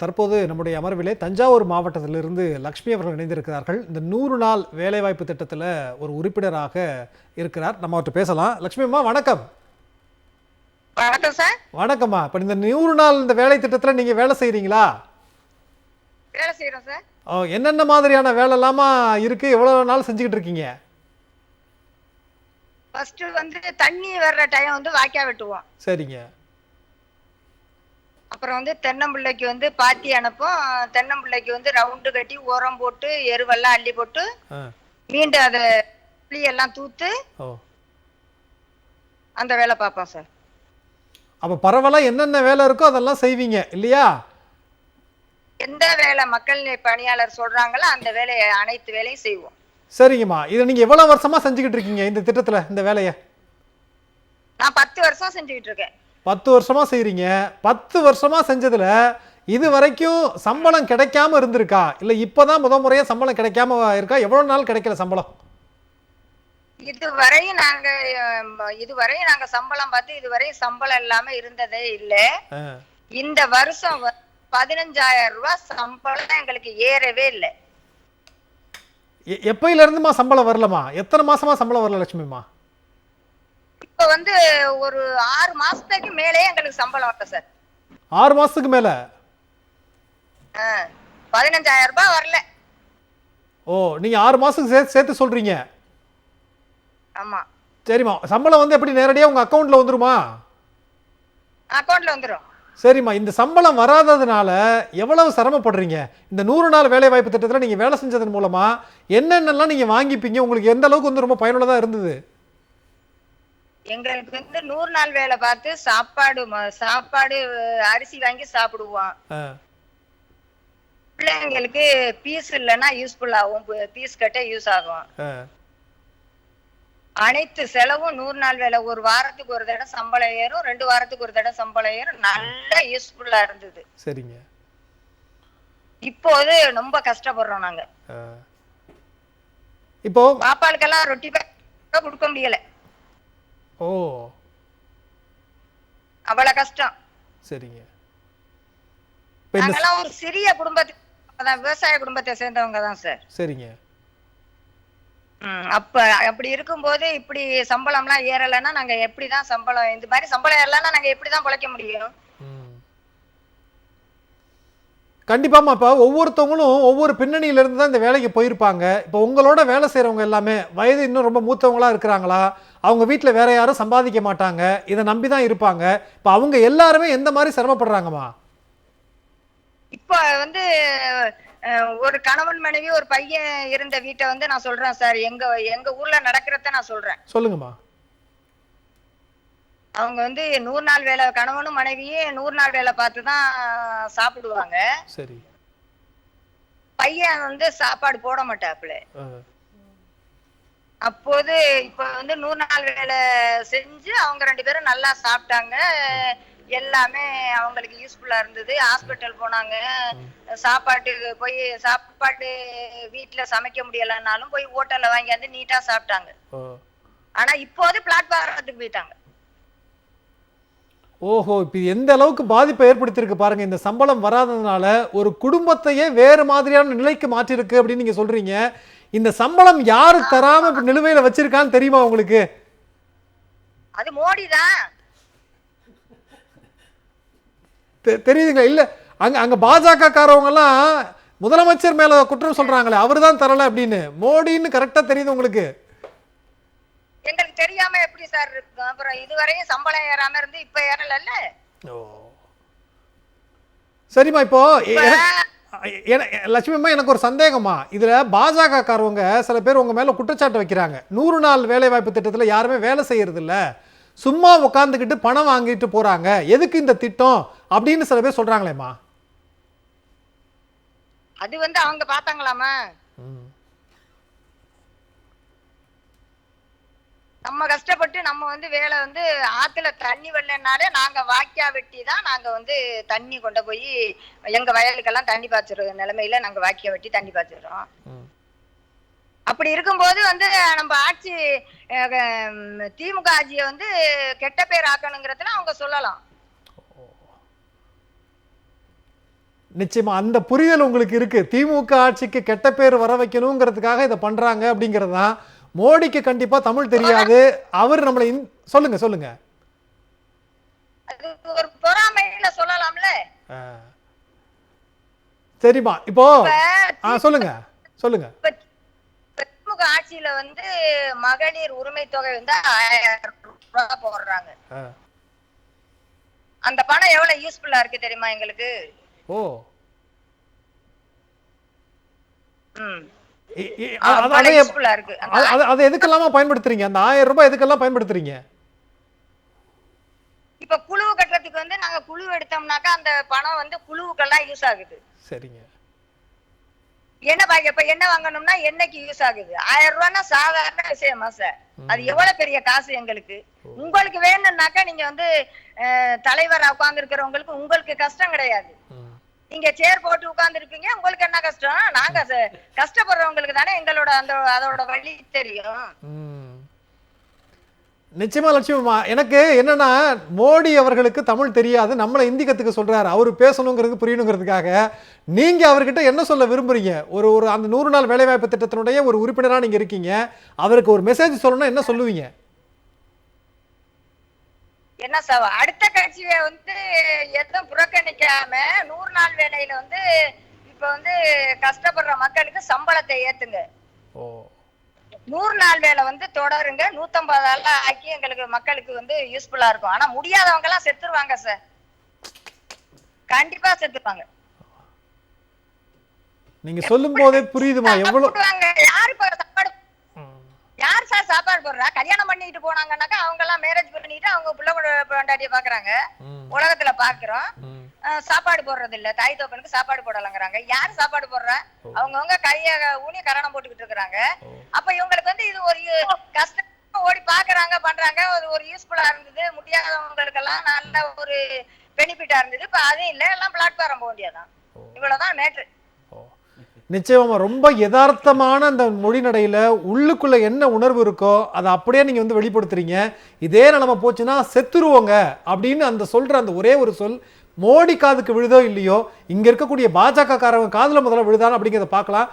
தற்போது நம்முடைய அமர்விலே தஞ்சாவூர் மாவட்டத்திலிருந்து லக்ஷ்மி அவர்கள் இணைந்திருக்கிறார்கள். இந்த 100 நாள் வேலைவாய்ப்பு திட்டத்தில் ஒரு உறுப்பினராக இருக்கிறார். நம்ம அவர்கிட்ட பேசலாம். லக்ஷ்மி அம்மா வணக்கம். வணக்கம் சார். வணக்கம்மா. இப்போ இந்த 100 நாள் இந்த வேலை திட்டத்தில் நீங்கள் வேலை செய்கிறீங்களா? வேலை செய்யறோம் சார். என்னென்ன மாதிரியான வேலைலாமா இருக்கு? எவ்வளவு நாள் செஞ்சுக்கிட்டு இருக்கீங்க? ஃபர்ஸ்ட் தண்ணி வர்ற டைம் வாய்க்கா வெட்டுவோம். சரிங்க. அப்புறம் தென்னம்பிள்ளைக்கு பாத்தி அனுப்போம். தென்னம்பிள்ளைக்கு ரவுண்டு கட்டி உரம் போட்டு எருவெல்லாம் அள்ளி போட்டு மீண்டும் அதை புளியெல்லாம் தூத்து அந்த வேலை பார்ப்போம் சார். அப்போ பரவாயில்ல, என்னென்ன வேலை இருக்கோ அதெல்லாம் செய்வீங்க இல்லையா? எந்த வேலை மக்கள் பணியாளர் சொல்றாங்களோ அந்த வேலையை அனைத்து வேலையும் செய்வோம். சரிங்கம்மா. இதை நீங்க எவ்வளவு வருஷமா செஞ்சுக்கிட்டு இருக்கீங்க இந்த திட்டத்துல இந்த வேலையை? நான் 10 வருஷம் செஞ்சுக்கிட்டு இருக்கேன். 10 வருஷமா செய்றீங்க. 10 வருஷமா செஞ்சதுல இது வரைக்கும் சம்பளம் கிடைக்காம இருந்திருக்கா, இல்ல இப்பதான் முறையா சம்பளம் கிடைக்காம இருக்கா? எவ்வளவு நாள் கிடைக்கல சம்பளம்? இதுவரையும் நாங்க சம்பளம் பார்த்து இதுவரையும் சம்பளம் இல்லாம இருந்ததே இல்ல. இந்த வருஷம் 15,000 ரூபாய் சம்பளம் எங்களுக்கு ஏறவே இல்லை. எப்பையில இருந்துமா சம்பளம் வரலமா? எத்தனை மாசமா சம்பளம் வரல லட்சுமிமா? இப்ப ஒரு 6 மாசத்துக்கு மேலே எங்களுக்கு சம்பளம் வரல சார். 6 மாசத்துக்கு மேல 15,000 ரூபாய் வரல. ஓ, நீங்க 6 மாசத்துக்கு சேர்த்து சொல்றீங்க? ஆமா. சரிம்மா. சம்பளம் எப்படி நேரடியா உங்க அக்கவுண்ட்ல வந்துருமா? அக்கவுண்ட்ல வந்துரும். சரிம்மா. இந்த சம்பளம் வராததுனால எவ்வளவு சிரமப்படுறீங்க? இந்த 100 நாள் வேலை வாய்ப்பு திட்டத்தில் நீங்க வேலை செஞ்சதன் மூலமா என்னென்னலாம் நீங்க வாங்கிப்பீங்க? உங்களுக்கு எந்த அளவுக்கு ரொம்ப பயனுள்ளதா இருந்தது? எங்களுக்கு 100 நாள் வேலை பார்த்து சாப்பாடு அரிசி வாங்கி சாப்பிடுவோம். பிள்ளைங்களுக்கு பீஸ் இல்லைன்னா யூஸ்ஃபுல் ஆகும், பீஸ் கட்ட யூஸ் ஆகும். அனைத்து செலவும் 100 நாள் வேலை. ஒரு வாரத்துக்கு ஒரு தடவை சம்பளம் ஏறும், 2 வாரத்துக்கு ஒரு தடவை சம்பளம் ஏறும். நல்ல யூஸ்ஃபுல்லா இருந்தது. சரிங்க. இப்போது ரொம்ப கஷ்டப்படுறோம் நாங்க. இப்போ பாப்பாளுக்கெல்லாம் ரொட்டி கொடுக்க முடியல. ஓ, அவ்வளவு கஷ்டம். சரிங்க. நாங்கெல்லாம் ஒரு சிறிய குடும்பத்தை, விவசாய குடும்பத்தை சேர்ந்தவங்க தான் சார். சரிங்க. அப்படி இருக்கும்போது இப்படி சம்பளம்லாம் ஏறலைன்னா நாங்க எப்படிதான் சம்பளம், இந்த மாதிரி சம்பளம் ஏறலைன்னா நாங்க எப்படிதான் பிழைக்க முடியும்? கண்டிப்பாமா. இப்போ ஒவ்வொருத்தவங்களும் ஒவ்வொரு பின்னணியில இருந்து தான் இந்த வேலைக்கு போயிருப்பாங்க. இப்போ உங்களோட வேலை செய்யறவங்க எல்லாமே வயது இன்னும் ரொம்ப மூத்தவங்களா இருக்கிறாங்களா? அவங்க வீட்டுல வேற யாரும் சம்பாதிக்க மாட்டாங்க, இதை நம்பிதான் இருப்பாங்க. இப்போ அவங்க எல்லாருமே எந்த மாதிரி சிரமப்படுறாங்கம்மா? இப்ப ஒரு கணவன் மனைவி ஒரு பையன் இருந்த வீட்டை நான் சொல்றேன் சார். எங்க ஊர்ல நடக்கிறத நான் சொல்றேன். சொல்லுங்கம்மா. அவங்க 100 நாள் வேலை, கணவனும் மனைவியும் 100 நாள் வேலை பார்த்துதான் சாப்பிடுவாங்க. சரி. பையன் சாப்பாடு போட மாட்டாப்புல. அப்போது இப்ப 100 நாள் வேலை செஞ்சு அவங்க 2 பேரும் நல்லா சாப்பிட்டாங்க. எல்லாமே அவங்களுக்கு யூஸ்ஃபுல்லா இருந்தது. ஹாஸ்பிட்டல் போனாங்க. சாப்பாடு வீட்டுல சமைக்க முடியலன்னாலும் போய் ஹோட்டல்ல வாங்கி நீட்டா சாப்பிட்டாங்க. ஆனா இப்போது பிளாட்பாரத்துக்கு போயிட்டாங்க. ஓஹோ, இப்ப எந்த அளவுக்கு பாதிப்பை ஏற்படுத்தியிருக்கு பாருங்க. இந்த சம்பளம் வராததுனால ஒரு குடும்பத்தையே வேறு மாதிரியான நிலைக்கு மாற்றிருக்கு அப்படின்னு நீங்க சொல்றீங்க. இந்த சம்பளம் யாரு தராம இப்ப நிலுவையில வச்சிருக்கான்னு தெரியுமா உங்களுக்கு? அது மோடி தான். தெரியுதுங்களா? இல்ல, அங்க பாஜக காரவங்க எல்லாம் முதலமைச்சர் மேல குற்றம் சொல்றாங்களே, அவர்தான் தரல அப்படின்னு. மோடின்னு கரெக்டா தெரியுது உங்களுக்கு? எங்களுக்கு தெரியாம எப்படி சார் இருக்கு? அப்புறம் இதுவரையும் சம்பளம் ஏறாம இருந்து இப்ப ஏறல. சரிம்மா. இப்போ லட்சுமி அம்மா, எனக்கு ஒரு சந்தேகமா. இதுல பாஜக காரவங்க சில பேர் உங்க மேல குற்றச்சாட்டு வைக்கிறாங்க. 100 நாள் வேலை வாய்ப்பு திட்டத்துல யாருமே வேலை செய்யறது இல்ல, சும்மா உட்காந்துக்கிட்டு பணம் வாங்கிட்டு போறாங்க, எதுக்கு இந்த திட்டம் அப்படின்னு சில பேர் சொல்றாங்களேம்மா. அது அவங்க பார்த்தாங்களாமா? நம்ம கஷ்டப்பட்டு நம்ம வேலை ஆத்துல தண்ணி வரலனாலே நாங்க வாய்க்கா வெட்டி தான் நாங்க தண்ணி கொண்டு போய் எங்க வயலுக்கெல்லாம் தண்ணி பாய்ச்சிற நிலைமையில நாங்க வாய்க்கா வெட்டி தண்ணி பாய்ச்சிடுறோம். அப்படி இருக்கும்போது நம்ம ஆட்சி திமுக ஆட்சியை கெட்ட பேர் ஆக்கணுங்கிறதுல அவங்க சொல்லலாம். நிச்சயமா அந்த புரிதல் உங்களுக்கு இருக்கு. திமுக ஆட்சிக்கு கெட்ட பேர் வர வைக்கணுங்கிறதுக்காக இதை பண்றாங்க அப்படிங்கிறது தான். மோடிக்கு கண்டிப்பா தமிழ் தெரியாது. அவர் நம்மளை சொல்லுங்க சொல்லுங்க. அது ஒரு பொறாமையில சொல்லலாம்ல. சரிமா இப்போ சொல்லுங்க சொல்லுங்க. திமுக ஆட்சியில வந்து மகளிர் உரிமை தொகை வந்து 1000 ரூபாய் போடுறாங்க. அந்த பணம் எவ்வளவு யூஸ்ஃபுல்லா இருக்கு தெரியுமா எங்களுக்கு? ஓ அதை எதுக்கெல்லாமா பயன்படுத்துறீங்க? அந்த 1000 ரூபாய் எதுக்கெல்லாம் பயன்படுத்துறீங்க? இப்ப குழு கட்டுறதுக்கு வந்து நாங்க குழு எடுத்தோம்னாக்கா அந்த பணம் வந்து குழுவுக்கெல்லாம் யூஸ் ஆகுது. சரிங்க. என்ன பாக்க இப்ப என்ன வாங்கணும்னா என்னைக்கு யூஸ் ஆகுது? 1000 ரூபாய்னா சாதாரண விஷயமா சார்? அது எவ்வளவு பெரிய காசு எங்களுக்கு. உங்களுக்கு வேணும்னாக்கா நீங்க வந்து தலைவரா உட்கார்ந்து இருக்கிறவங்களுக்கு உங்களுக்கு கஷ்டம் கிடையாது. நீங்க சேர் போட்டு உட்கார்ந்து இருப்பீங்க, உங்களுக்கு என்ன கஷ்டம்? நாங்க கஷ்டப்படுறவங்களுக்கு தானே எங்களோட அதோட வழி தெரியும். நிச்சயமா லட்சுமிமா, எனக்கு என்னன்னா மோடி அவர்களுக்கு தமிழ் தெரியாது, நம்மளை இந்தி கத்துக்க சொல்றாரு, அவரு பேசணுங்கிறது புரியணுங்கிறதுக்காக. நீங்க அவர்கிட்ட என்ன சொல்ல விரும்புறீங்க? ஒரு ஒரு அந்த 100 நாள் வேலைவாய்ப்பு திட்டத்தினுடைய ஒரு உறுப்பினரா நீங்க இருக்கீங்க, அவருக்கு ஒரு மெசேஜ் சொல்லணும்னா என்ன சொல்லுவீங்க? என்ன சார், அடுத்த கட்சியை வந்து எதுவும் புறக்கணிக்காம 100 நாள் வேலையில வந்து இப்ப வந்து கஷ்டப்படுற மக்களுக்கு சம்பளத்தை ஏத்துங்க. 100 நாள் வேலை வந்து தொடருங்க. 150 ஆக்கி எங்களுக்கு மக்களுக்கு வந்து யூஸ்ஃபுல்லா இருக்கும். ஆனா முடியாதவங்க எல்லாம் செத்துருவாங்க சார், கண்டிப்பா செத்துருவாங்க. நீங்க சொல்லும் போதே புரியுதுமா எவ்வளவு. யார் சார் சாப்பாடு போடுறா? கல்யாணம் பண்ணிட்டு போனாங்கன்னாக்கா அவங்க எல்லாம் மேரேஜ் பண்ணிட்டு அவங்க புள்ள பொண்டாட்டிய பாக்குறாங்க, உலகத்துல பாக்குறோம். சாப்பாடு போடுறது இல்ல, தாய் தோப்பனுக்கு சாப்பாடு போடலங்கிறாங்க. யாரு சாப்பாடு போடுறா? அவங்கவுங்க கைய ஊனி கரணம் போட்டுக்கிட்டு இருக்கிறாங்க. அப்ப இவங்களுக்கு வந்து இது ஒரு கஷ்டம் ஓடி பாக்குறாங்க பண்றாங்க. ஒரு யூஸ்ஃபுல்லா இருந்தது, முடியாதவங்களுக்கு எல்லாம் நல்ல ஒரு பெனிஃபிட்டா இருந்தது. இப்ப அதுவும் இல்ல, எல்லாம் பிளாட்ஃபார்ம் போக வேண்டியதான். இவ்வளவுதான் மேட்ரு. நிச்சயமா ரொம்ப யதார்த்தமான அந்த மொழி நடையில உள்ளுக்குள்ள என்ன உணர்வு இருக்கோ அதை அப்படியே நீங்க வந்து வெளிப்படுத்துறீங்க. இதே நிலைமை போச்சுன்னா செத்துருவோங்க அப்படின்னு அந்த சொல்ற அந்த ஒரே ஒரு சொல் மோடி காதுக்கு விழுதோ இல்லையோ, இங்க இருக்கக்கூடிய பாஜக காரங்க காதுல முதல்ல விழுதான்னு அப்படிங்கிறத பார்க்கலாம்.